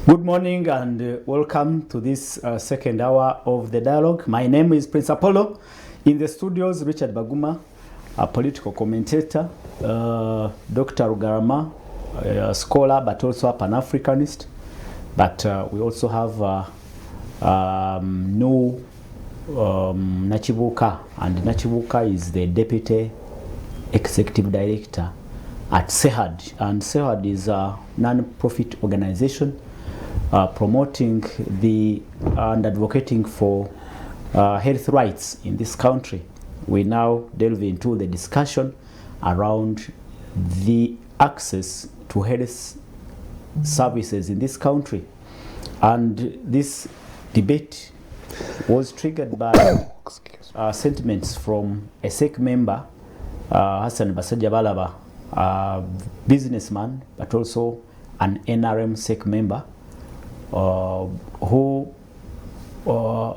Good morning and welcome to this second hour of the dialogue. My name is Prince Apollo. In the studios, Richard Baguma, a political commentator, Dr. Rugarama, a scholar but also a Pan-Africanist. But we also have Nachibuka, and Nachibuka is the Deputy Executive Director at SEHAD, and SEHAD is a non-profit organization promoting and advocating for health rights in this country. We now delve into the discussion around the access to health services in this country, and this debate was triggered by sentiments from a SEC member, Hassan Basajjabalaba, a businessman but also an NRM SEC member who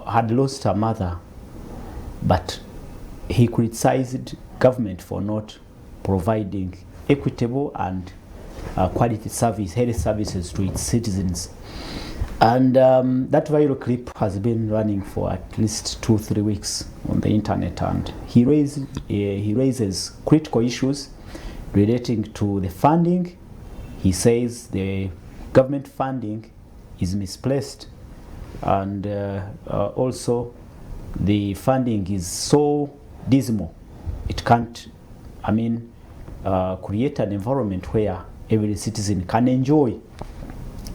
had lost her mother, but he criticized government for not providing equitable and quality health services to its citizens. And that viral clip has been running for at least 2-3 weeks on the internet, and he raises critical issues relating to the funding. He says the government funding is misplaced, and also the funding is so dismal it can't create an environment where every citizen can enjoy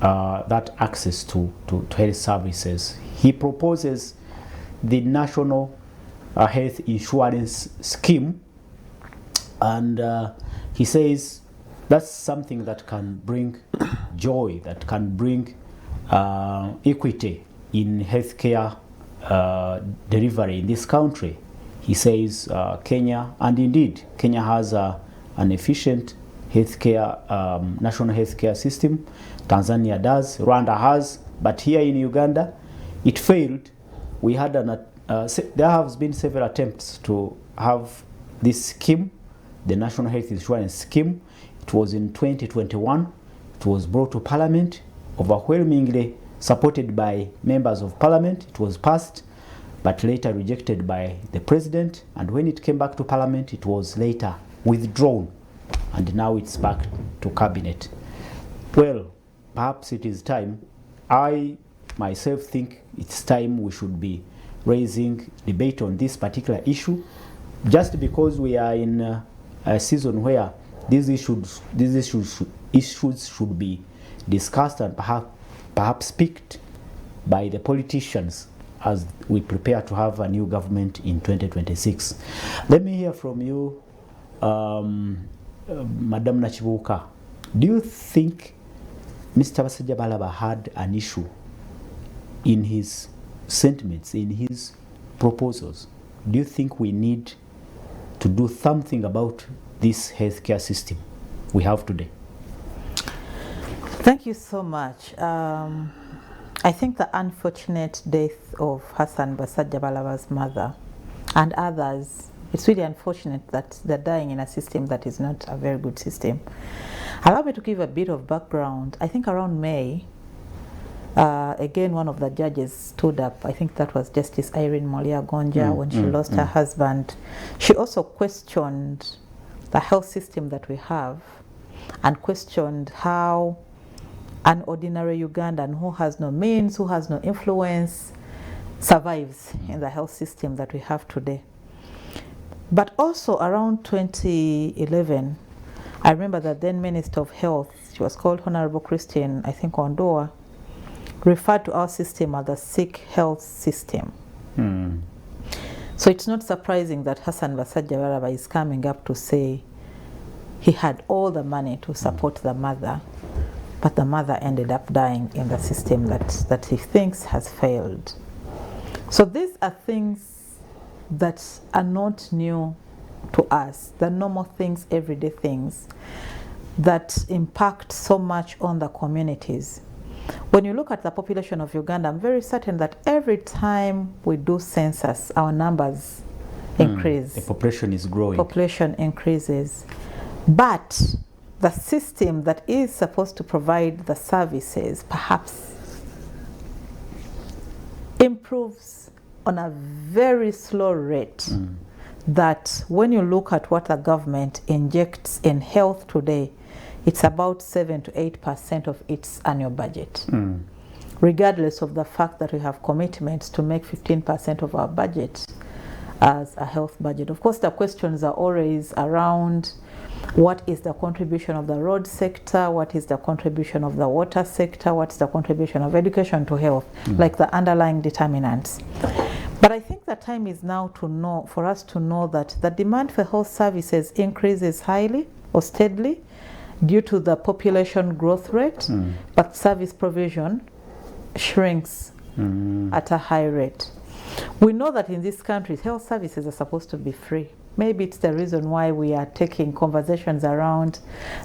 that access to health services. He proposes the National Health Insurance Scheme, and he says that's something that can bring joy, that can bring equity in healthcare delivery in this country. He says Kenya, and indeed Kenya has an efficient healthcare, national healthcare system. Tanzania does, Rwanda has, but here in Uganda it failed. We had there have been several attempts to have this scheme, the National Health Insurance Scheme. It was in 2021. It was brought to Parliament, overwhelmingly supported by members of Parliament. It was passed, but later rejected by the President. And when it came back to Parliament, it was later withdrawn, and now it's back to Cabinet. Well, perhaps it is time. I myself think it's time we should be raising debate on this particular issue, just because we are in a season where these issues should be discussed and perhaps picked by the politicians as we prepare to have a new government in 2026. Let me hear from you, Madam Nachibuka. Do you think Mr. Basajjabalaba had an issue in his sentiments, in his proposals? Do you think we need to do something about this healthcare system we have today? Thank you so much. I think the unfortunate death of Hassan Basajjabalaba's mother and others, it's really unfortunate that they're dying in a system that is not a very good system. Allow me to give a bit of background. I think around May, again, one of the judges stood up. I think that was Justice Irene Molia Gonja, when she lost her husband. She also questioned the health system that we have and questioned how an ordinary Ugandan who has no means, who has no influence, survives in the health system that we have today. But also around 2011, I remember that then Minister of Health, she was called Honorable Christine, I think, Ondoa, referred to our system as the sick health system. So it's not surprising that Hassan Basajjabalaba is coming up to say he had all the money to support the mother, but the mother ended up dying in the system that he thinks has failed. So these are things that are not new to us, the normal things, everyday things that impact so much on the communities. When you look at the population of Uganda, I'm very certain that every time we do census, our numbers increase. The population is growing. Population increases. But the system that is supposed to provide the services perhaps improves on a very slow rate, that when you look at what the government injects in health today, it's about 7 to 8% of its annual budget. Regardless of the fact that we have commitments to make 15% of our budget as a health budget. Of course, the questions are always around what is the contribution of the road sector, what is the contribution of the water sector, what's the contribution of education to health, like the underlying determinants. But I think the time is now for us to know that the demand for health services increases highly or steadily due to the population growth rate, but service provision shrinks at a high rate. We know that in this country, health services are supposed to be free. Maybe it's the reason why we are taking conversations around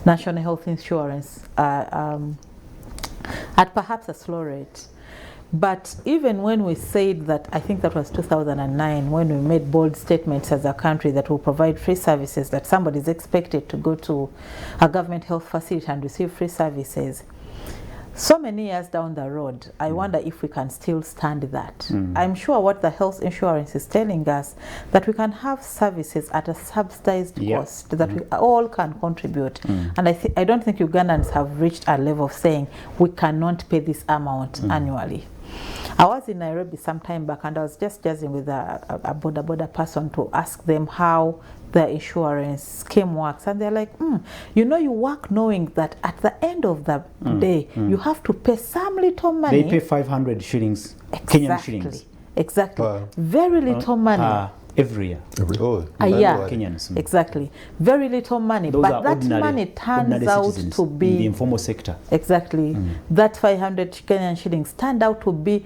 national health insurance at perhaps a slow rate. But even when we said that, I think that was 2009, when we made bold statements as a country that will provide free services, that somebody is expected to go to a government health facility and receive free services. So many years down the road, I wonder if we can still stand that. I'm sure what the health insurance is telling us, that we can have services at a subsidized cost, that we all can contribute. And I don't think Ugandans have reached a level of saying we cannot pay this amount annually. I was in Nairobi some time back, and I was just jazzing with a border person to ask them how the insurance scheme works, and they're like, you know, you work knowing that at the end of the day you have to pay some little money. They pay 500 shillings, Kenyan shillings. Exactly. Very little money. Every year. A year. Kenyans. Exactly. Very little money. Those but that money turns out to be in the informal sector. Exactly. That 500 Kenyan shillings turned out to be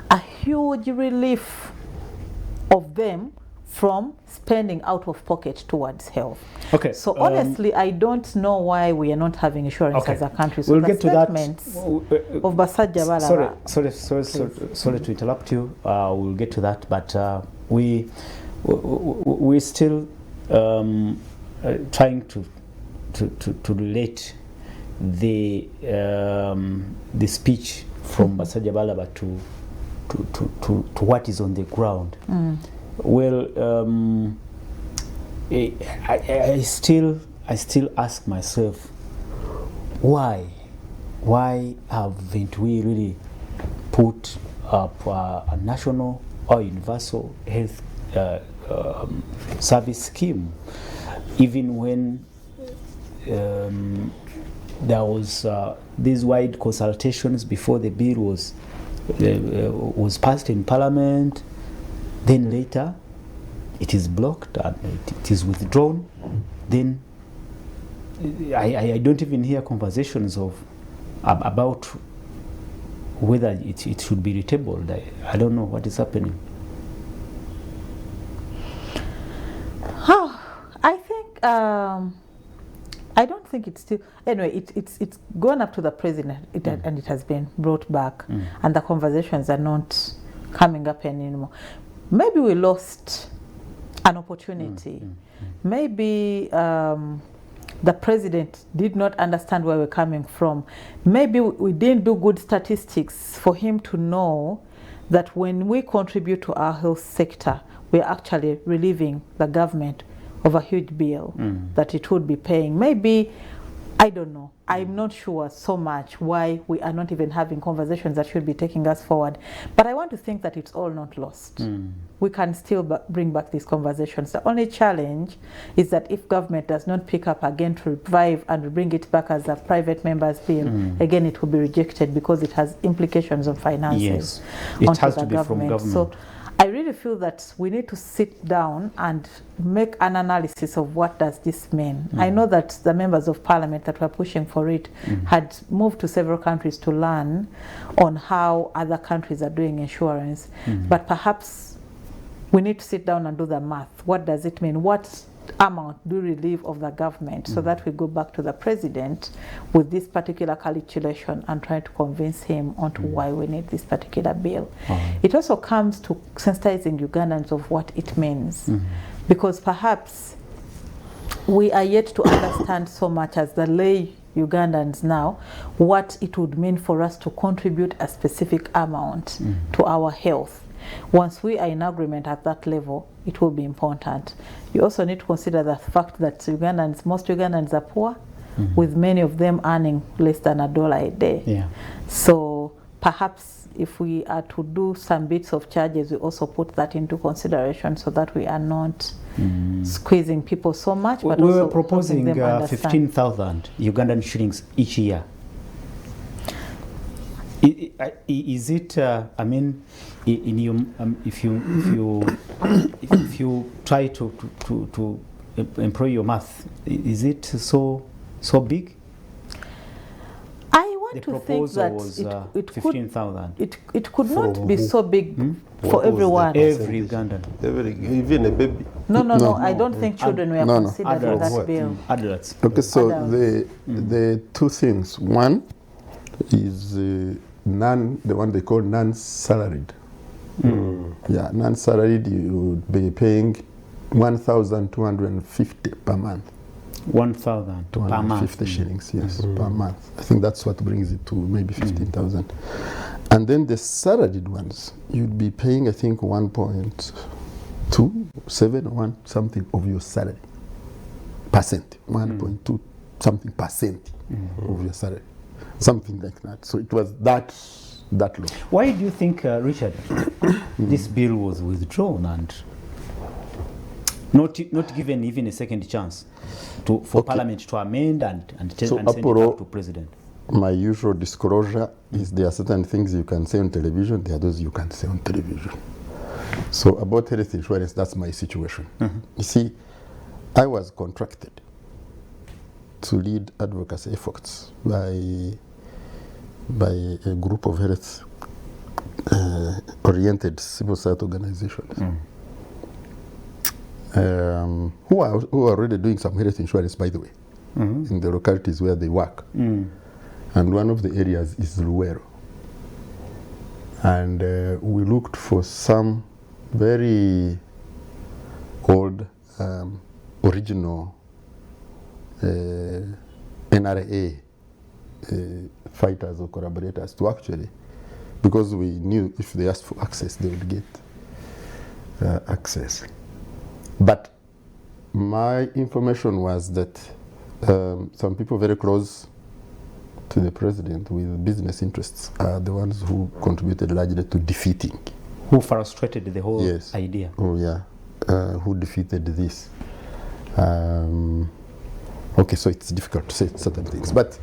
a huge relief of them from spending out of pocket towards health. Okay. So honestly, I don't know why we are not having insurance as a country. So we'll get to that. Of Basajja Balaba. Sorry to interrupt you. We'll get to that, but we're still trying to relate the speech from Basajja Balaba to what is on the ground. Well, I still ask myself, why haven't we really put up a national or universal health service scheme, even when there was these wide consultations before the bill was passed in Parliament? Then later it is blocked and it is withdrawn. Then I don't even hear conversations about whether it should be retabled. I don't know what is happening. I think I don't think it's still, anyway, it's gone up to the president and it has been brought back, and the conversations are not coming up anymore. Maybe we lost an opportunity. Maybe the president did not understand where we're coming from. Maybe we didn't do good statistics for him to know that when we contribute to our health sector, we're actually relieving the government of a huge bill that it would be paying. Maybe, I don't know. I'm not sure so much why we are not even having conversations that should be taking us forward. But I want to think that it's all not lost. We can still bring back these conversations. The only challenge is that if government does not pick up again to revive and bring it back as a private member's bill, again it will be rejected because it has implications on finances. Yes, it has to be from government. So I really feel that we need to sit down and make an analysis of what does this mean. I know that the members of parliament that were pushing for it had moved to several countries to learn on how other countries are doing insurance, but perhaps we need to sit down and do the math. What does it mean? What amount do relieve of the government, so that we go back to the president with this particular calculation and try to convince him onto why we need this particular bill. It also comes to sensitizing Ugandans of what it means, because perhaps we are yet to understand so much as the lay Ugandans now what it would mean for us to contribute a specific amount to our health. Once we are in agreement at that level, it will be important. You also need to consider the fact that most Ugandans are poor, with many of them earning less than $1 a day. Yeah. So perhaps if we are to do some bits of charges, we also put that into consideration so that we are not squeezing people so much. But we also were proposing helping them understand. 15,000 Ugandan shillings each year. Is it? I mean, in your, if you try to employ your math, is it so big? I want The to think proposal that was it could 15,000. it could not be so big What for was the everyone. Every Ugandan. Even a baby. No, I don't think children were No. considered in Adults. that bill. Adults. Okay, so Adults. the two things. One is the one they call non-salaried. Yeah, non-salaried, you would be paying 1,250 per month. 1,000 per month. 250 shillings, yes, per month. I think that's what brings it to maybe 15,000. And then the salaried ones, you'd be paying, I think, 1.27 or 1 something of your salary. Percent. 1.2 something percent of your salary. Something like that. So it was that low. Why do you think, Richard, this bill was withdrawn and not given even a second chance for Parliament to amend and send it back to President? My usual disclosure is there are certain things you can say on television, there are those you can't say on television. So about health insurance, that's my situation. You see, I was contracted to lead advocacy efforts by a group of health oriented civil society organizations who are already doing some health insurance, by the way, in the localities where they work. And one of the areas is Luwero. And we looked for some very old original NRA fighters or collaborators to actually, because we knew if they asked for access, they would get access. But my information was that some people very close to the president with business interests are the ones who contributed largely to defeating. Who frustrated the whole idea? Oh yeah, who defeated this? Okay, so it's difficult to say certain things, but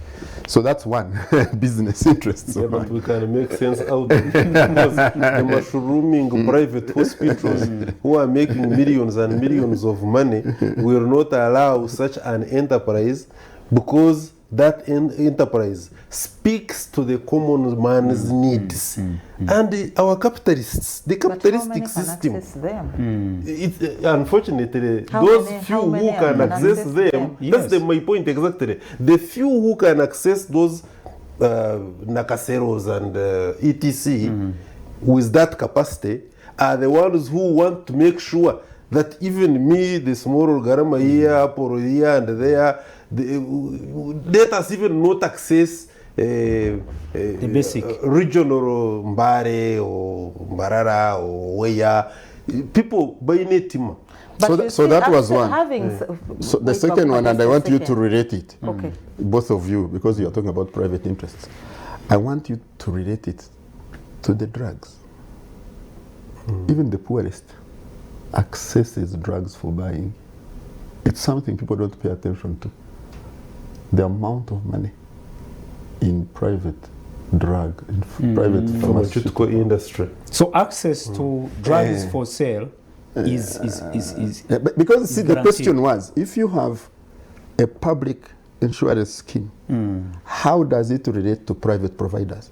so that's one business interest. Yeah, but we can make sense out of it because the mushrooming private hospitals who are making millions and millions of money will not allow such an enterprise because that enterprise speaks to the common man's needs. And our capitalists, the capitalistic system, unfortunately, those few who can access them, that's my point exactly. The few who can access those Nakaseros and etc. With that capacity are the ones who want to make sure that even me, the small Garama here, Aporo here and there, let us even not access the basic regional Mbare or Mbarara or Weya. People buy Netima. So that was one. So the second one, and I want you to relate it, both of you, because you are talking about private interests. I want you to relate it to the drugs. Even the poorest accesses drugs for buying. It's something people don't pay attention to. The amount of money in private drug, in private pharmaceutical industry. So access to drugs for sale is because see, the question was, if you have a public insurance scheme, how does it relate to private providers?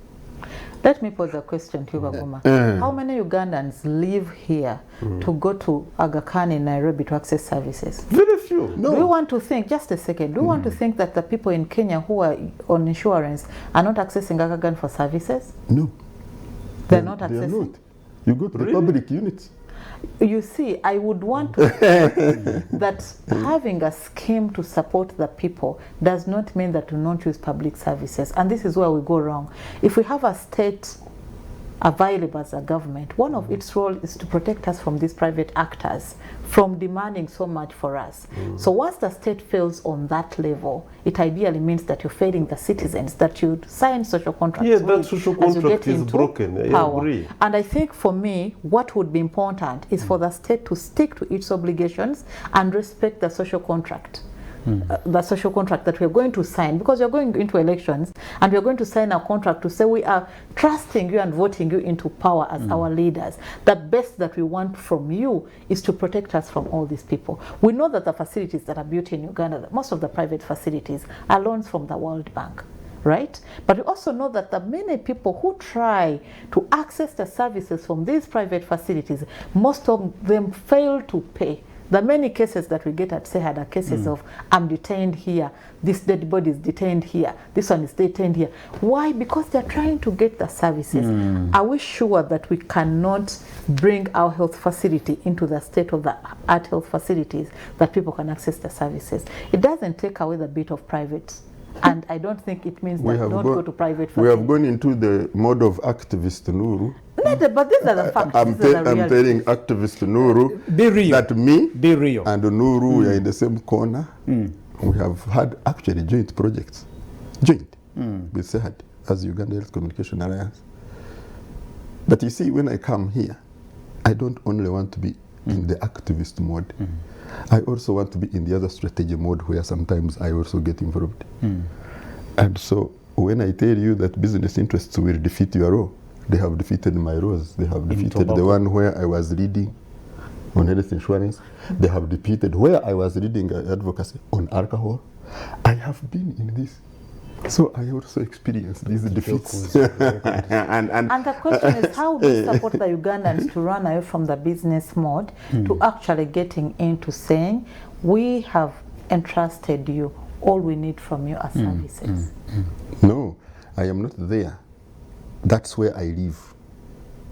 Let me pose a question to you, Baguma. How many Ugandans live here to go to Aga Khan in Nairobi to access services? Very few. No. Do you want to think, just a second, do you want to think that the people in Kenya who are on insurance are not accessing Aga Khan for services? No. They're not accessing? They are not. You go to the public units. You see, I would want to say that having a scheme to support the people does not mean that we not use public services. And this is where we go wrong. If we have a state available as a government, one of its role is to protect us from these private actors from demanding so much for us. So once the state fails on that level, it ideally means that you're failing the citizens, that you sign social contracts. Yeah, that social contract is broken. I agree. And I think for me, what would be important is for the state to stick to its obligations and respect the social contract. The social contract that we're going to sign, because we're going into elections and we're going to sign a contract to say we are trusting you and voting you into power as our leaders. The best that we want from you is to protect us from all these people. We know that the facilities that are built in Uganda, most of the private facilities are loans from the World Bank, right? But we also know that the many people who try to access the services from these private facilities, most of them fail to pay. The many cases that we get at SEHAD are cases of, I'm detained here, this dead body is detained here, this one is detained here. Why? Because they're trying to get the services. Are we sure that we cannot bring our health facility into the state of the art health facilities that people can access the services? It doesn't take away the bit of private. And I don't think it means that don't go to private facilities. We have gone into the mode of activist Nuru. But these are the facts. I'm telling activist Nuru that me and Nuru we are in the same corner. We have had actually joint projects, with SEHAD as Uganda Health Communication Alliance. But you see, when I come here, I don't only want to be in the activist mode. I also want to be in the other strategy mode where sometimes I also get involved. And so when I tell you that business interests will defeat your role, they have defeated my roles. They have defeated the one where I was leading on health insurance. They have defeated where I was leading advocacy on alcohol. I have been in this. So I also experience these defeats. And the question is, how do you support the Ugandans to run away from the business mode to actually getting into saying, we have entrusted you, all we need from you are services? No, I am not there. That's where I live.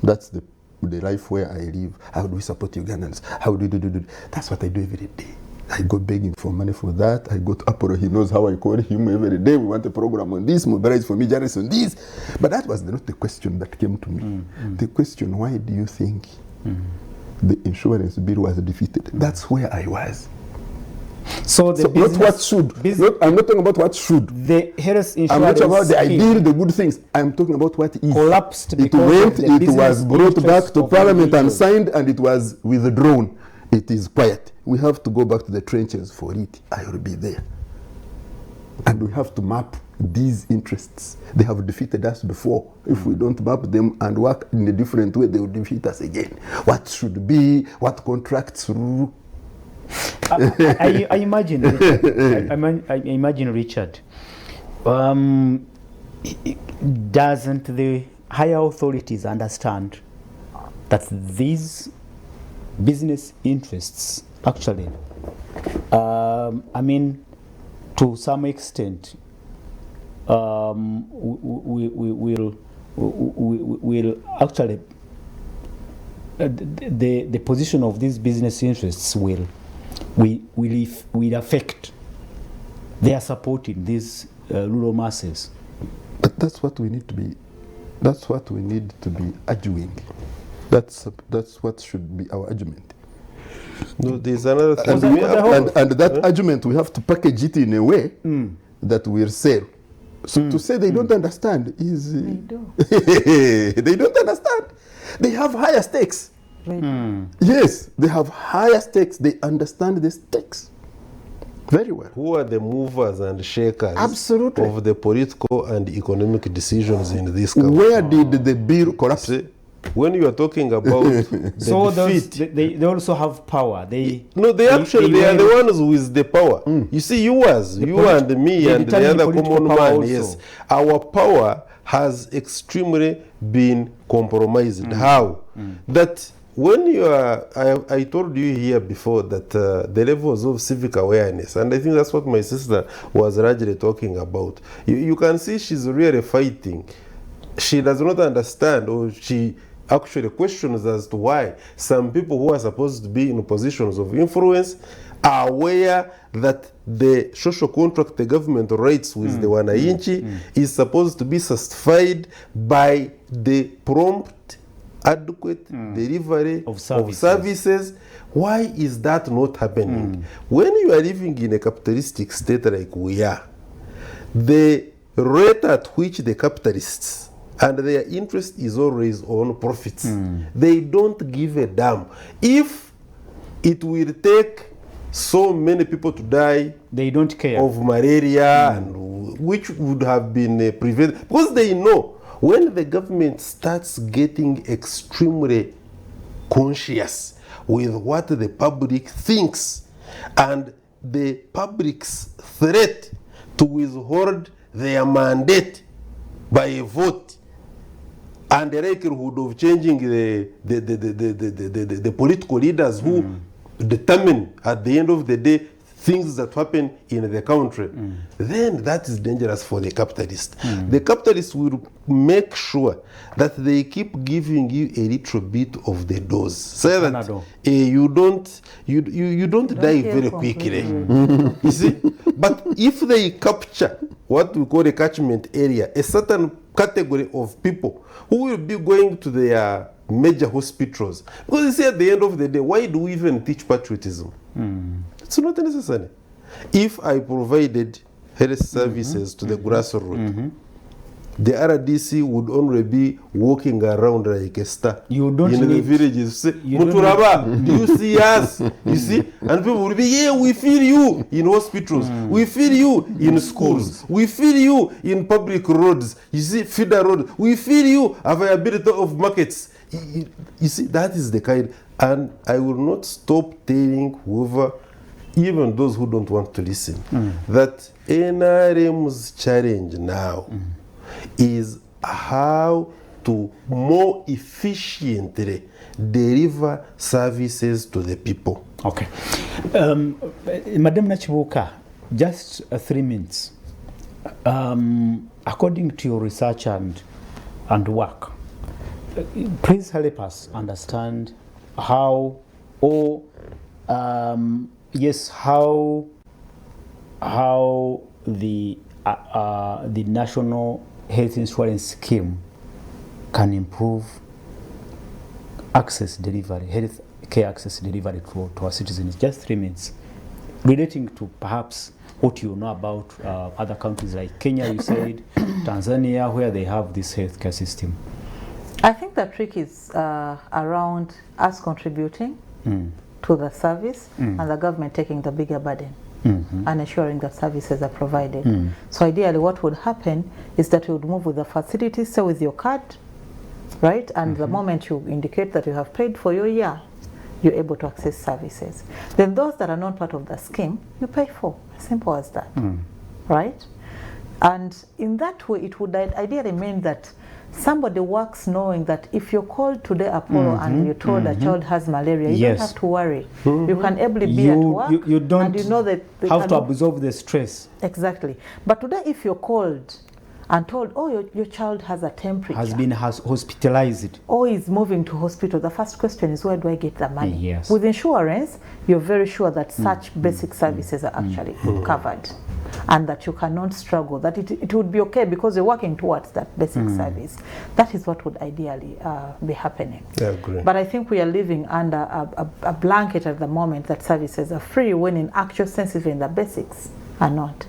That's the life where I live. How do we support Ugandans? How do you? That's what I do every day. I go begging for money for that. I go to Apollo. He knows how I call him every day. We want a program on this, mobilize for me, journalists on this. But that was not the question that came to me. The question, why do you think the insurance bill was defeated? That's where I was. So not what should. I'm not talking about what should. The health insurance. I'm not talking about the ideal, the good things. I'm talking about what is. Collapsed. It went. It was brought back to Parliament and signed, and it was withdrawn. It is quiet. We have to go back to the trenches for it. I will be there. And we have to map these interests. They have defeated us before. If we don't map them and work in a different way, they will defeat us again. What should be, what contracts rule. I imagine, I imagine, Richard, doesn't the higher authorities understand that these business interests actually, I mean, to some extent, will actually, the position of these business interests will affect their supporting these rural masses. But that's what we need to be. That's what we need to be arguing. That's what should be our argument. No, there's another thing. And that argument, we have to package it in a way that we'll sell. So to say they don't understand is... They do. They don't understand. They have higher stakes. Yes, they have higher stakes. They understand the stakes very well. Who are the movers and shakers Absolutely. of the political and economic decisions in this country? Where did the bill collapse? When you are talking about the so defeat, they also have power. They are the ones with the power. You see, you and me and the other common man. Yes, our power has extremely been compromised. How? That when you are, I told you here before that the levels of civic awareness, and I think that's what my sister was largely talking about. You can see she's really fighting. She does not understand, or she actually questions as to why some people who are supposed to be in positions of influence are aware that the social contract the government writes with the wananchi is supposed to be satisfied by the prompt, adequate delivery of services. Why is that not happening? When you are living in a capitalistic state like we are, the rate at which the capitalists and their interest is always on profits. They don't give a damn. If it will take so many people to die, they don't care of malaria, and which would have been prevented, because they know when the government starts getting extremely conscious with what the public thinks and the public's threat to withhold their mandate by a vote and the likelihood of changing the political leaders who determine at the end of the day things that happen in the country, then that is dangerous for the capitalist. The capitalist will make sure that they keep giving you a little bit of the dose, so that you don't die very quickly. You see, but if they capture what we call a catchment area, a certain category of people who will be going to their major hospitals, because you see, at the end of the day, why do we even teach patriotism? It's not necessary. If I provided health services to the grassroots, the RDC would only be walking around like a star in the villages. Say, Muturaba, do you see us? You see? And people will be, yeah, we feel you in hospitals. We feel you in schools. We feel you in public roads. You see, feeder roads. We feel you availability of markets. You see, that is the kind. And I will not stop telling whoever, even those who don't want to listen, that NRM's challenge now is how to more efficiently deliver services to the people. Okay. Madam Nachibuka, just 3 minutes. According to your research and work, please help us understand how, how the national health insurance scheme can improve access delivery, health care access delivery to our citizens. Just 3 minutes, relating to perhaps what you know about other countries like Kenya, you said, Tanzania, where they have this healthcare system. I think the trick is around us contributing to the service and the government taking the bigger burden and ensuring that services are provided. So ideally what would happen is that you would move with the facilities, so with your card, right? And the moment you indicate that you have paid for your year, you're able to access services. Then those that are not part of the scheme, you pay for. Simple as that, right? And in that way, it would ideally mean that somebody works knowing that if you're called today Apollo and you're told a child has malaria, you don't have to worry. You can ably be at work, you don't and you know that have to absorb the stress. Exactly. But today, if you're called and told, oh, your child has a temperature, has been hospitalized, or is moving to hospital, the first question is, where do I get the money? Yes. With insurance, you're very sure that such basic services are actually covered, and that you cannot struggle, that it would be okay because you're working towards that basic service. That is what would ideally be happening. I agree. But I think we are living under a blanket at the moment that services are free, when in actual sense even the basics are not.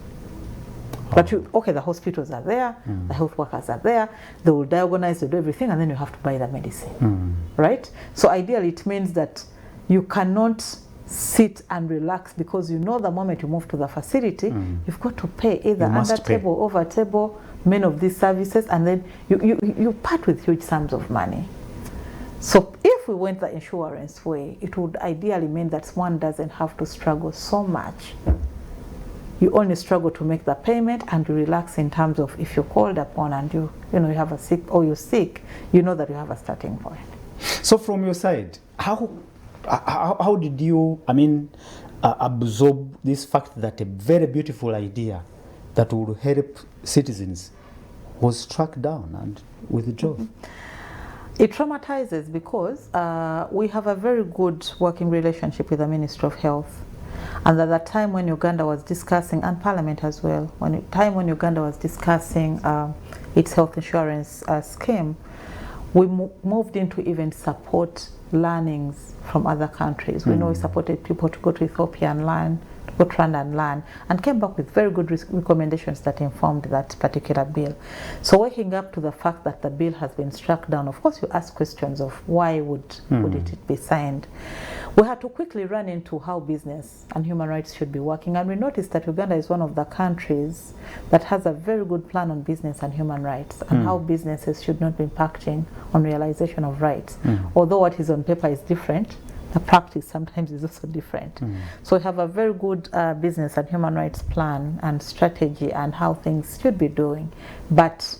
But the hospitals are there, the health workers are there, they will diagnose, they do everything, and then you have to buy the medicine, right? So ideally it means that you cannot sit and relax, because you know the moment you move to the facility, you've got to pay either under table or over table many of these services, and then you part with huge sums of money. So if we went the insurance way, it would ideally mean that one doesn't have to struggle so much. You only struggle to make the payment, and you relax in terms of if you're called upon and you have a sick, or you're sick, you know that you have a starting point. So from your side, how did you, absorb this fact that a very beautiful idea that would help citizens was struck down and withdrawn? It traumatizes because we have a very good working relationship with the Ministry of Health. And at the time when Uganda was discussing, and Parliament as well, when Uganda was discussing its health insurance scheme, we moved into even support learnings from other countries. We know we supported people to go to Ethiopia and learn, to go to Rwanda and learn, and came back with very good recommendations that informed that particular bill. So waking up to the fact that the bill has been struck down, of course you ask questions of why would it be signed. We had to quickly run into how business and human rights should be working, and we noticed that Uganda is one of the countries that has a very good plan on business and human rights and how businesses should not be impacting on realization of rights. Although what is on paper is different, the practice sometimes is also different. So we have a very good business and human rights plan and strategy and how things should be doing, but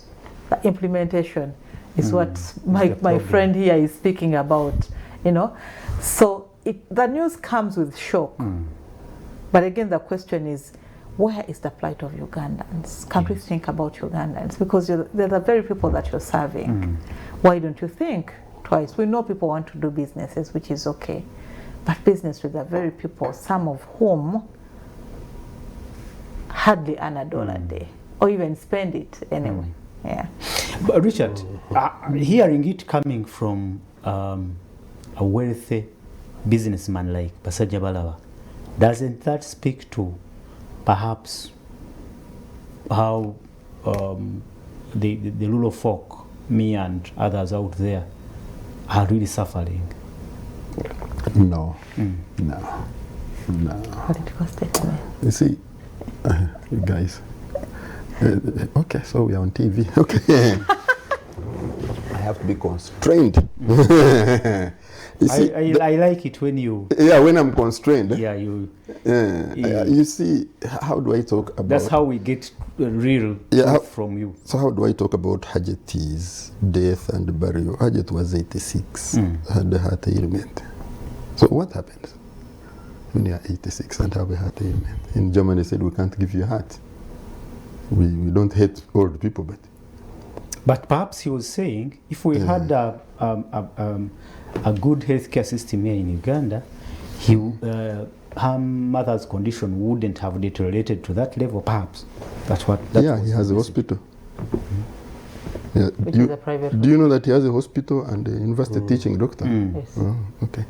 the implementation is what my friend here is speaking about, you know. So the news comes with shock, but again the question is, where is the plight of Ugandans? Can't we think about Ugandans? Because they're the very people that you're serving. Why don't you think twice? We know people want to do businesses, which is okay, but business with the very people, some of whom hardly earn $1 a day, or even spend it anyway. Yeah. But Richard, hearing it coming from a wealthy businessman like Basajja Balaba, doesn't that speak to perhaps how the rule of folk, me and others out there, are really suffering? No. Political statement. You see, you guys, okay, so we are on TV. Okay. I have to be constrained. You see, I like it when you... Yeah, when I'm constrained. Yeah, you see, how do I talk about... That's how we get real from you. So how do I talk about Hajeti's death and burial? Hajet was 86, had a heart ailment. So what happens when you are 86 and have a heart ailment? In Germany, they said, we can't give you a heart. We don't hate old people, But perhaps he was saying, if we had a good healthcare system here in Uganda, her mother's condition wouldn't have deteriorated to that level, perhaps. That's what. He has a hospital. Yeah. Which is a private. Do you know that he has a hospital and a university teaching doctor? Yes. Oh, okay.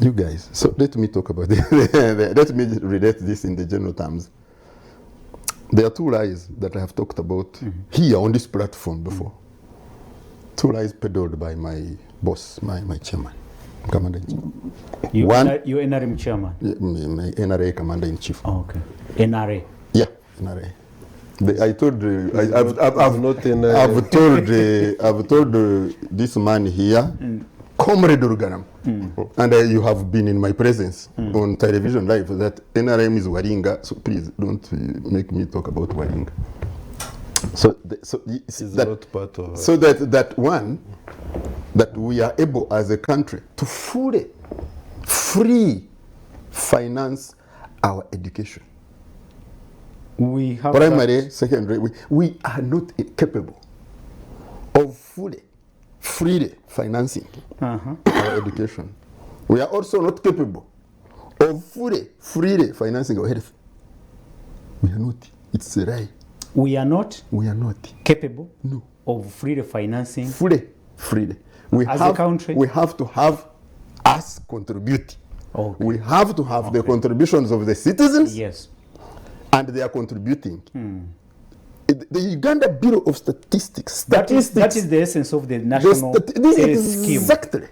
You guys, so let me talk about it. Let me relate this in the general terms. There are two lies that I have talked about here on this platform before. Two lies peddled by my boss, my chairman, commander-in-chief. You're NRM chairman? My NRA commander-in-chief. Oh, okay. NRA? Yeah, NRA. I told I've told this man here, Comrade Urugaram, and you have been in my presence on television live that NRM is Waringa, so please don't make me talk about Waringa. So that we are able as a country to fully free finance our education. We have primary, secondary. We are not capable of freely financing our education. We are also not capable of freely financing our health. We are not. It's a lie. We are not. We are not capable. No. Of freely financing. Freely. As a country. We have to have us contribute. Okay. We have to have the contributions of the citizens. Yes. And they are contributing. The Uganda Bureau of Statistics. That is the essence of the national scheme. Exactly.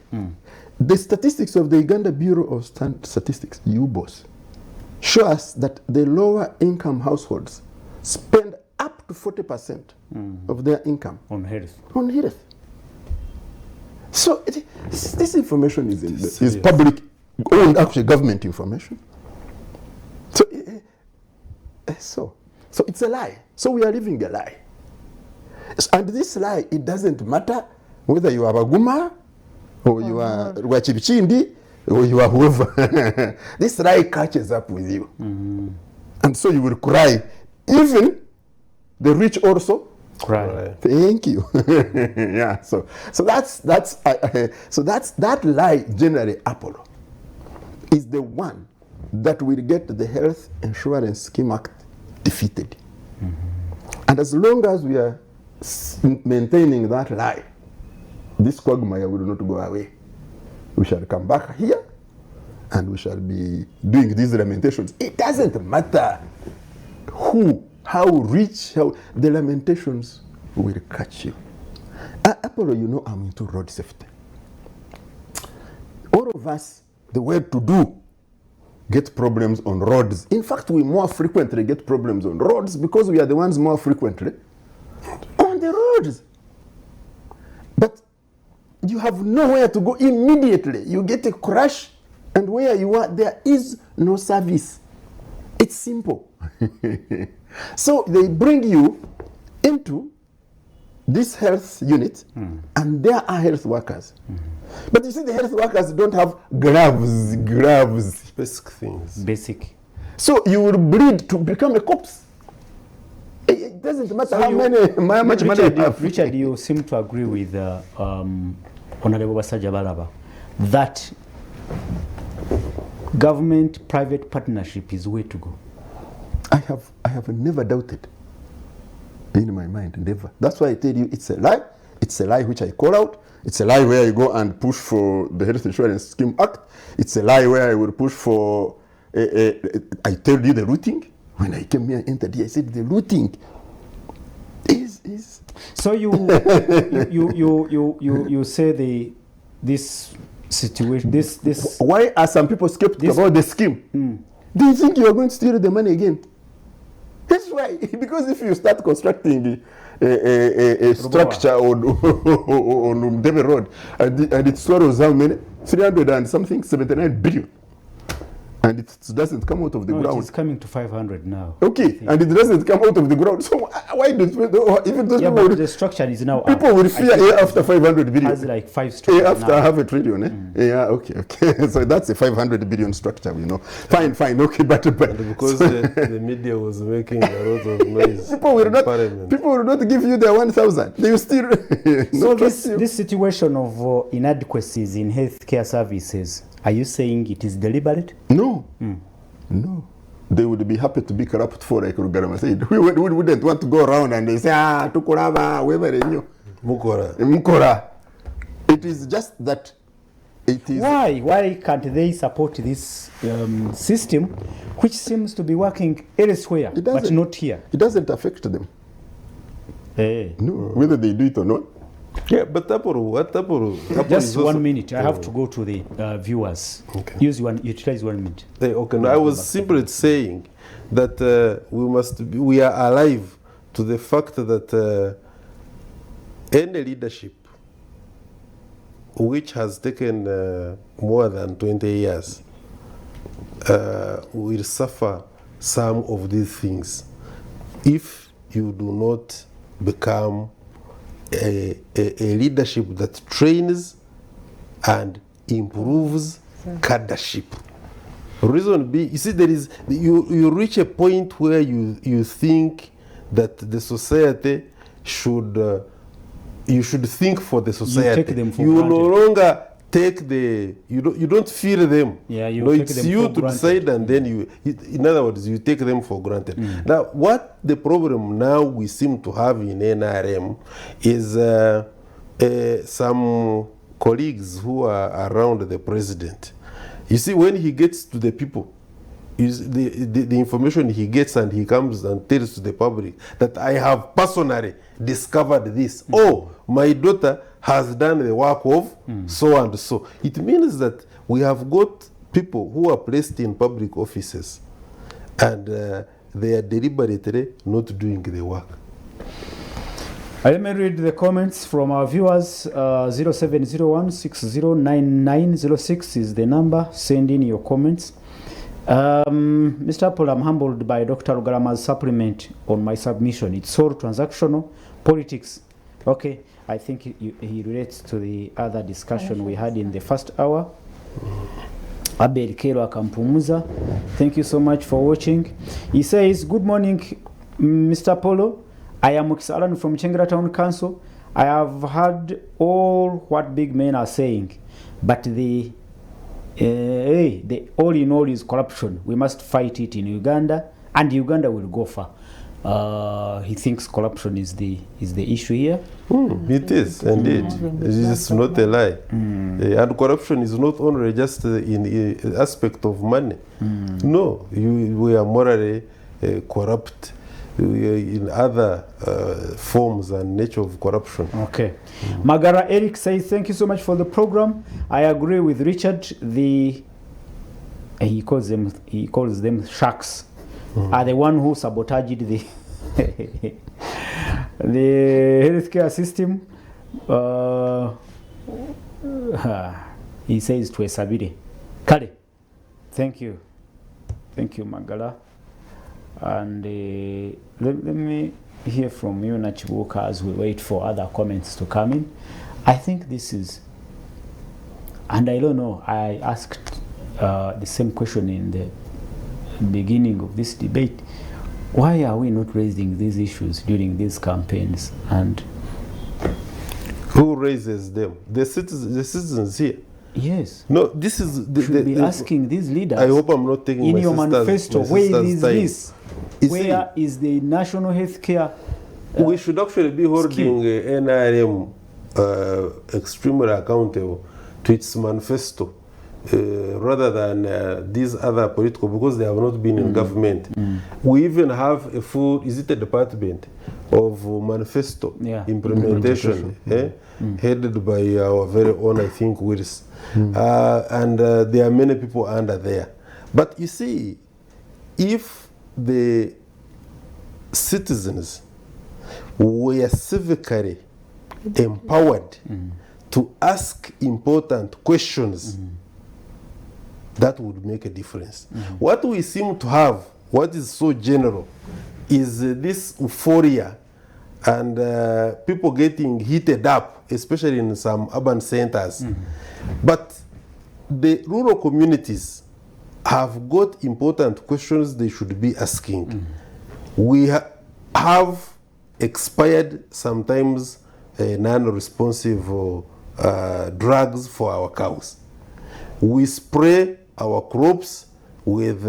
The statistics of the Uganda Bureau of Statistics, UBOS, show us that the lower income households spend up to 40% of their income on health. So this information is public, owned actually government information. So it's a lie. So we are living a lie. And this lie, it doesn't matter whether you are Baguma or you are Rwachibichindi or you are whoever. This lie catches up with you. And so you will cry. Even the rich also Right. Thank you. Yeah. So that lie generally, Apollo, is the one that will get the Health Insurance Scheme Act defeated. And as long as we are maintaining that lie, this quagmire will not go away. We shall come back here and we shall be doing these lamentations. It doesn't matter who, how rich, how the lamentations will catch you. Apollo, you know I'm into road safety. All of us, the word to do, get problems on roads. In fact, we more frequently get problems on roads because we are the ones more frequently on the roads. But you have nowhere to go immediately. You get a crash, and where you are, there is no service. It's simple. So they bring you into this health unit, and there are health workers. But you see, the health workers don't have gloves. Basic things. Basic. So you will bleed to become a corpse. It doesn't matter So how much money you have. Richard, you seem to agree with Honorable Basajabalaba that government-private partnership is the way to go. I have never doubted in my mind, never. That's why I tell you it's a lie. It's a lie which I call out. It's a lie where I go and push for the Health Insurance Scheme Act. It's a lie where I will push for, I tell you the routing. When I came here and entered here, I said the routing is. So you say this situation, this. Why are some people skeptical about the scheme? Do you think you are going to steal the money again? That's why, because if you start constructing a structure on Debe Road, and it swallows how many? 300 and something, 79 billion. And it doesn't come out of the ground. It's coming to 500 now. Okay, and it doesn't come out of the ground. So why do even those people? But the structure is now people up. will fear after 500 billion. Has like 5 structures after now. half a trillion. Yeah, okay. So that's a 500 billion structure, you know. Fine, okay, but because the media was making a lot of noise. People will not give you their 1,000. They will still. So this situation of inadequacies in healthcare services, are you saying it is deliberate? No. No. They would be happy to be corrupt for, like Rugarama said. We wouldn't want to go around and they say, tukuraba, Mukora. It is just that it is. Why can't they support this system, which seems to be working elsewhere, but not here? It doesn't affect them. No, whether they do it or not. Yeah, but Apollo just 1 minute. I have to go to the viewers. Okay. Utilize 1 minute. Okay. No, I was simply saying that we are alive to the fact that any leadership which has taken more than 20 years will suffer some of these things if you do not become a leadership that trains and improves cadreship. Reason being, you see, you reach a point where you think that the society should you should think for the society. You take them for you granted. No longer take you don't fear them. Yeah, it's you to decide, and then in other words, you take them for granted. Now, what the problem now we seem to have in NRM is some colleagues who are around the president. You see, when he gets to the people, the information he gets, and he comes and tells to the public that I have personally discovered this. Oh, my daughter has done the work of so and so. It means that we have got people who are placed in public offices and they are deliberately not doing the work. Let me read the comments from our viewers. 0701-609906 is the number. Send in your comments. Mr. Apple, I'm humbled by Dr. Rugarama's supplement on my submission. It's all transactional politics. Okay, I think he relates to the other discussion we had in the first hour. Abel Kero Akampumuza, thank you so much for watching. He says, good morning, Mr. Polo. I am Mukisalan from Chengera Town Council. I have heard all what big men are saying, but the all in all is corruption. We must fight it in Uganda, and Uganda will go far. He thinks corruption is the issue here. It is indeed. It is not a lie. And corruption is not only just in the aspect of money. No, we are morally corrupt in other forms and nature of corruption. Okay. Magara Eric says, thank you so much for the program. I agree with Richard. He calls them sharks. Are the one who sabotaged the the healthcare system. He says to Esabire. Kale. Thank you, Magala. And let me hear from you, Nachibuka, as we wait for other comments to come in. I think this is, and I don't know, I asked the same question in the beginning of this debate. Why are we not raising these issues during these campaigns? And who raises them? The citizens here. Yes. No, this is should be asking these leaders. I hope I'm not taking in my your manifesto. Where is this? Where is the national health care? We should actually be holding NRM extremely accountable to its manifesto, rather than these other political, because they have not been in government. We even have a full, is it a department of manifesto implementation, headed by our very own, I think, Willis. And there are many people under there. But you see, if the citizens were civically empowered to ask important questions, that would make a difference. What we seem to have, what is so general, is this euphoria and people getting heated up, especially in some urban centers. But the rural communities have got important questions they should be asking. We have expired, sometimes non-responsive drugs for our cows. We spray our crops with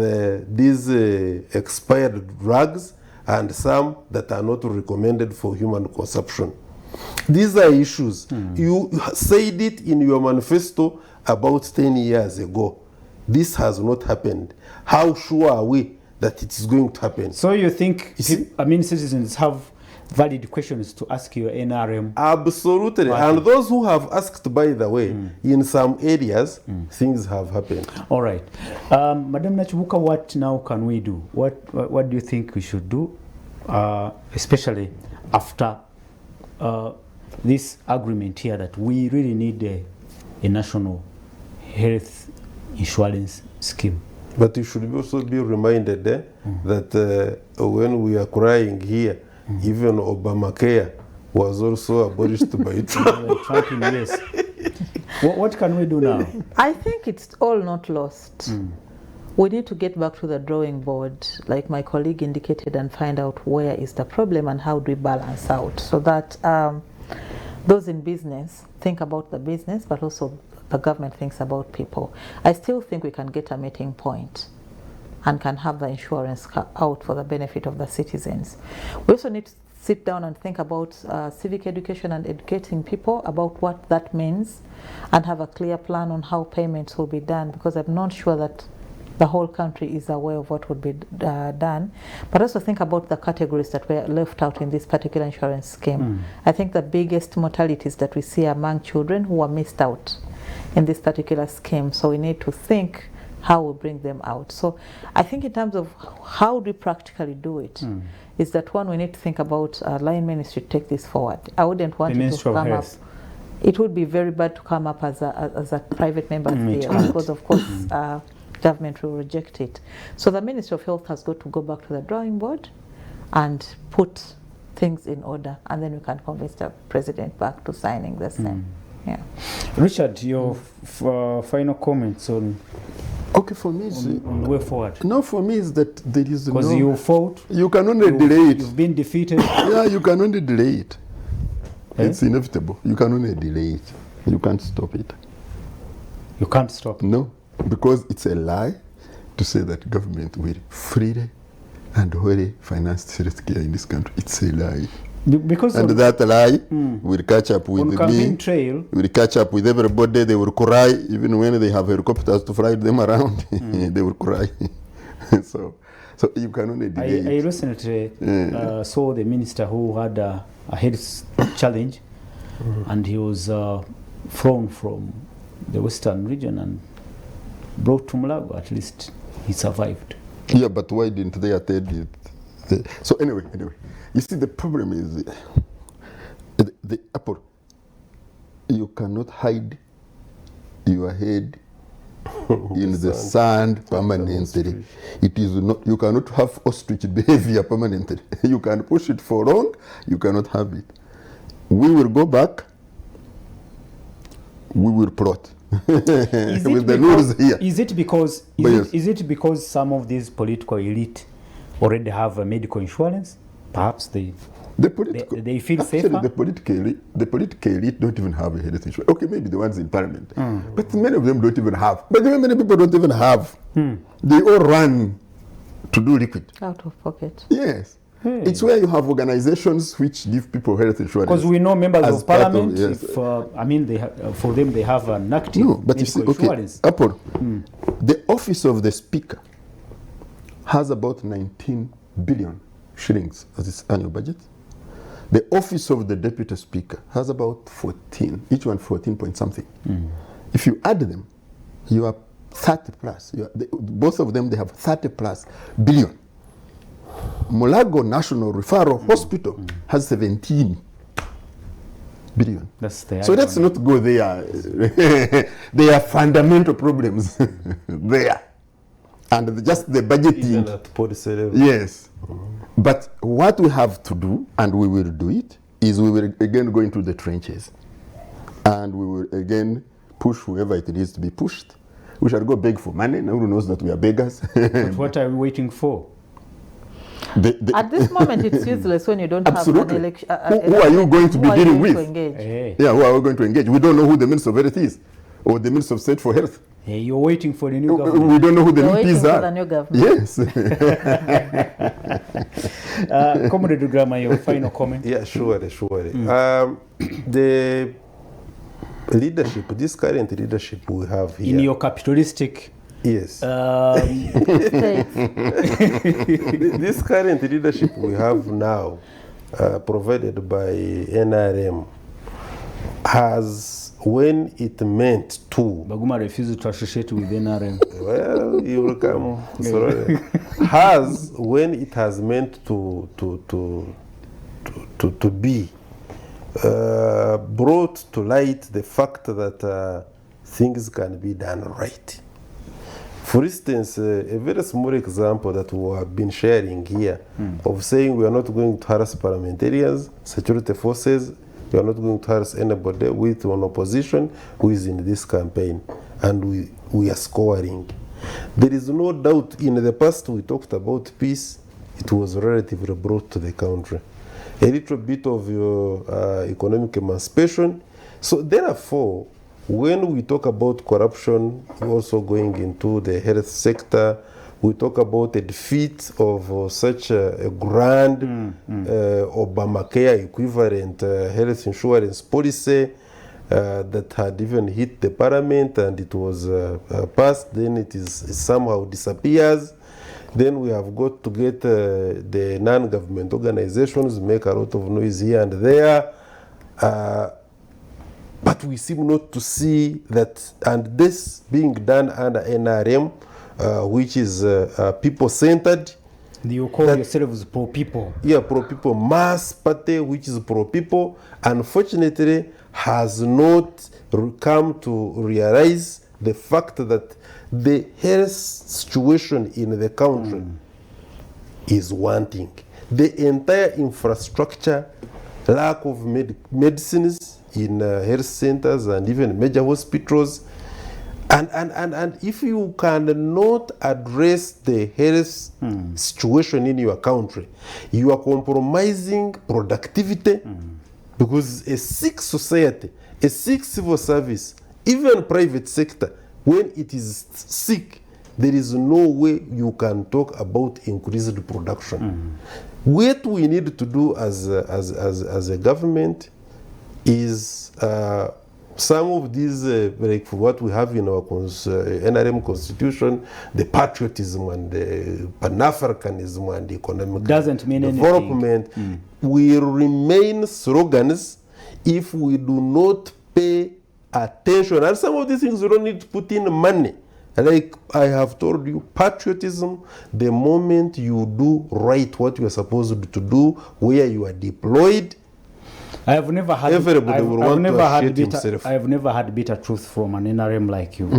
these expired drugs, and some that are not recommended for human consumption. These are issues. You said it in your manifesto about 10 years ago. This has not happened. How sure are we that it is going to happen? So you think, citizens have valid questions to ask your NRM? Absolutely. And those who have asked, by the way, in some areas, things have happened. All right. Madam Nachibuka, what now can we do? What do you think we should do, especially after this agreement here that we really need a national health insurance scheme? But you should also be reminded that when we are crying here, even Obamacare was also abolished by Trump. Yes. What can we do now? I think it's all not lost. We need to get back to the drawing board, like my colleague indicated, and find out where is the problem and how do we balance out, so that those in business think about the business, but also the government thinks about people. I still think we can get a meeting point and can have the insurance out for the benefit of the citizens. We also need to sit down and think about civic education and educating people about what that means, and have a clear plan on how payments will be done, because I'm not sure that the whole country is aware of what would be done. But also think about the categories that were left out in this particular insurance scheme. I think the biggest mortalities that we see among children who are missed out in this particular scheme. So we need to think how we bring them out. So I think in terms of how do we practically do it, is that one, we need to think about line ministry to take this forward. I wouldn't want it to come up. It would be very bad to come up as a private member deal, because of course government will reject it. So the Ministry of Health has got to go back to the drawing board and put things in order, and then we can convince the president back to signing the same. Yeah. Richard, your final comments on Okay, for me, on the way forward? no, for me is that there is no... Because you fought. You can only delay it. You've been defeated. Yeah, you can only delay it. Eh? It's inevitable. You can only delay it. You can't stop it. You can't stop. No, because it's a lie to say that government will freely and wholly finance healthcare in this country. It's a lie. Because and that lie will catch up with on campaign me. Trail, will catch up with everybody. They will cry even when they have helicopters to fly them around. They will cry. so you can only delay I recently saw the minister who had a health challenge, and he was flown from the western region and brought to Mulago. At least he survived. Yeah, but why didn't they attend it? So anyway, you see, the problem is the apple. You cannot hide your head in the sand permanently. It is not. You cannot have ostrich behavior permanently. You can push it for long. You cannot have it. We will go back. We will plot. With the rules here. Is it because some of these political elite already have a medical insurance? Perhaps they feel safer. The political elite don't even have a health insurance. Okay, maybe the ones in parliament, but many of them don't even have. But many people don't even have. They all run to do liquid out of pocket. Yes. It's where you have organizations which give people health insurance. Because we know members of parliament, for them they have an active medical insurance. Apple, the office of the speaker has about 19 billion shillings as its annual budget. The office of the deputy speaker has about 14, each one 14 point something. If you add them, you are 30 plus. Both of them, they have 30 plus billion. Mulago National Referral Hospital has 17 billion. So let's not go there. There are fundamental problems there. And just the budgeting. Even at policy level. Yes. But what we have to do, and we will do it, is we will again go into the trenches. And we will again push whoever it needs to be pushed. We shall go beg for money. No one knows that we are beggars. But what are we waiting for? At this moment, it's useless when you don't have an election. Who are you going to be dealing with? Yeah, who are we going to engage? We don't know who the Minister of Health is, or the Minister of State for Health. Hey, you're waiting for the new government. We don't know who the MPs are. For the new government. Yes. Comrade Dugrama, your final comment? Yeah, surely. The leadership, this current leadership we have here. In your capitalistic... Yes. This current leadership we have now, provided by NRM, has, when it meant to... Baguma refused to associate with NRM. Well, you will come. Sorry. Has, when it has meant to be, brought to light the fact that things can be done right. For instance, a very small example that we have been sharing here of saying we are not going to harass parliamentarians, security forces, we are not going to harass anybody with an opposition who is in this campaign, and we are scoring. There is no doubt in the past we talked about peace, it was relatively brought to the country. A little bit of economic emancipation. So therefore, when we talk about corruption, also going into the health sector, we talk about a defeat of such a grand Obamacare equivalent health insurance policy that had even hit the parliament, and it was passed, then it somehow disappears. Then we have got to get the non-government organizations make a lot of noise here and there. But we seem not to see that, and this being done under NRM, which is people-centered. You call yourselves pro-people. Yeah, pro-people. Mass party, which is pro-people, unfortunately has not come to realize the fact that the health situation in the country is wanting. The entire infrastructure, lack of medicines in health centers and even major hospitals, And if you cannot address the health situation in your country, you are compromising productivity, because a sick society, a sick civil service, even private sector, when it is sick, there is no way you can talk about increased production. What we need to do as a government is some of these, like what we have in our NRM constitution, the patriotism and the Pan-Africanism and the economic doesn't mean development, will remain slogans if we do not pay attention. And some of these things we don't need to put in money. Like I have told you, patriotism, the moment you do right what you are supposed to do, where you are deployed, I have never had everybody will want to appreciate himself. I have never had bitter truth from an NRM like you.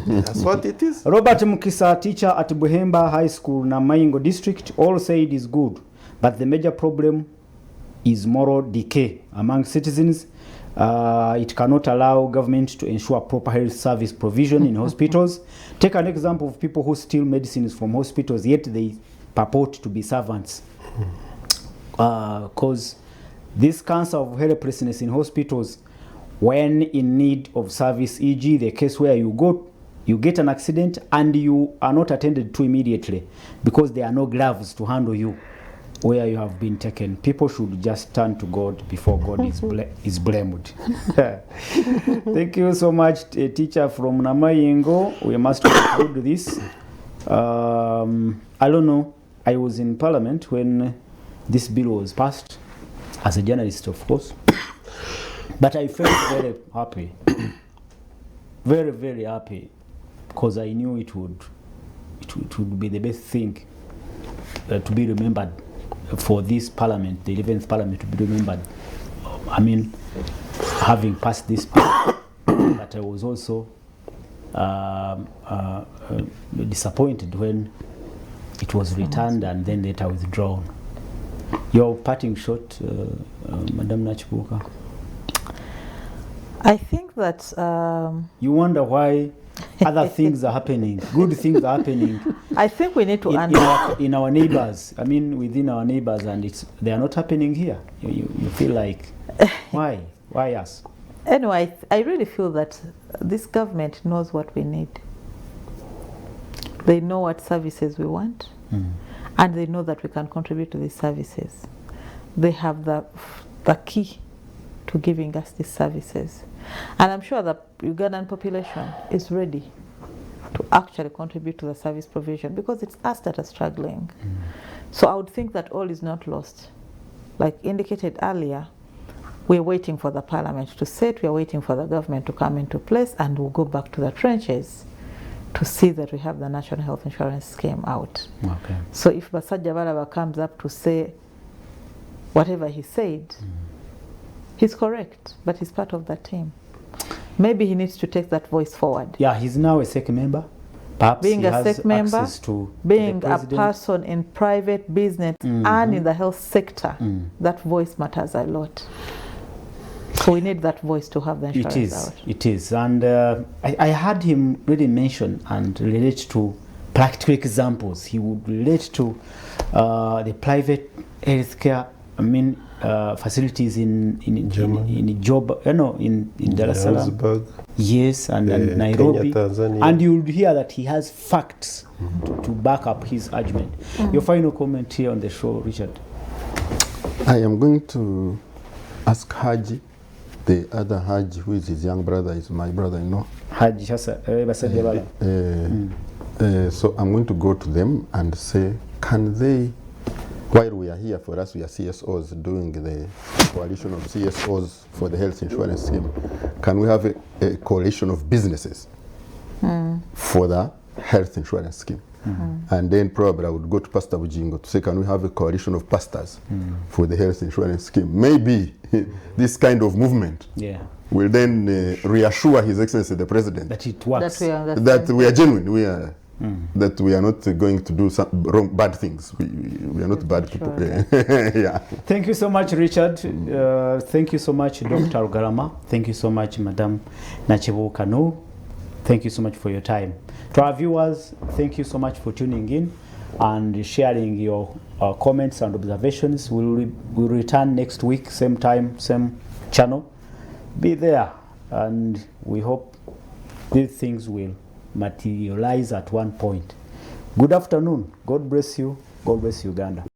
That's what it is. Robert Mukisa, teacher at Buhemba High School, Namayingo District, all say it is good, but the major problem is moral decay among citizens. It cannot allow government to ensure proper health service provision in hospitals. Take an example of people who steal medicines from hospitals, yet they purport to be servants. Because this cancer of helplessness in hospitals, when in need of service, e.g. the case where you get an accident and you are not attended to immediately because there are no gloves to handle you where you have been taken. People should just turn to God before God is blamed. Thank you so much, teacher from Namayingo. We must conclude this. I don't know. I was in Parliament when this bill was passed, as a journalist, of course. But I felt very happy. Very, very happy. Because I knew it would be the best thing to be remembered for this parliament, the 11th parliament, to be remembered. I mean, having passed this bill, but I was also disappointed when it was returned and then later withdrawn. Your parting shot, Madam Nachibuka? I think that you wonder why other things are happening, good things are happening. I think we need to in our neighbors. I mean, within our neighbors, and they are not happening here. You feel like, why us? Anyway, I really feel that this government knows what we need. They know what services we want, and they know that we can contribute to these services. They have the key to giving us these services. And I'm sure the Ugandan population is ready to actually contribute to the service provision, because it's us that are struggling. So I would think that all is not lost. Like indicated earlier, we're waiting for the parliament to sit, we're waiting for the government to come into place, and we'll go back to the trenches to see that we have the National Health Insurance Scheme out. Okay. So if Basajjabalaba comes up to say whatever he said, he's correct, but he's part of that team. Maybe he needs to take that voice forward. Yeah, he's now a SEC member. Perhaps being he a has SEC member, access to being a person in private business and in the health sector, that voice matters a lot. So we need that voice to have the insurance out. It is. And I heard him really mention and relate to practical examples. He would relate to the private healthcare, facilities in Job, in Dar es Salaam. Yes, and Nairobi. Kenya, and you would hear that he has facts to back up his argument. Your final comment here on the show, Richard? I am going to ask Haji, the other Haji, who is his young brother, is my brother-in-law. Haji Basajjabalaba. So I'm going to go to them and say, can they, while we are here, for us, we are CSOs doing the coalition of CSOs for the health insurance scheme, can we have a coalition of businesses for the health insurance scheme? And then probably I would go to Pastor Bujingo to say, can we have a coalition of pastors for the health insurance scheme? Maybe this kind of movement will then reassure His Excellency the President that it works, that we are genuine, that we are not going to do some bad things. We are not bad people. Yeah. Thank you so much, Richard. Thank you so much, Dr. Garama. Thank you so much, Madam Nachibuka. Thank you so much for your time. To our viewers, thank you so much for tuning in and sharing your comments and observations. We'll return next week, same time, same channel. Be there, and we hope these things will materialize at one point. Good afternoon. God bless you. God bless Uganda.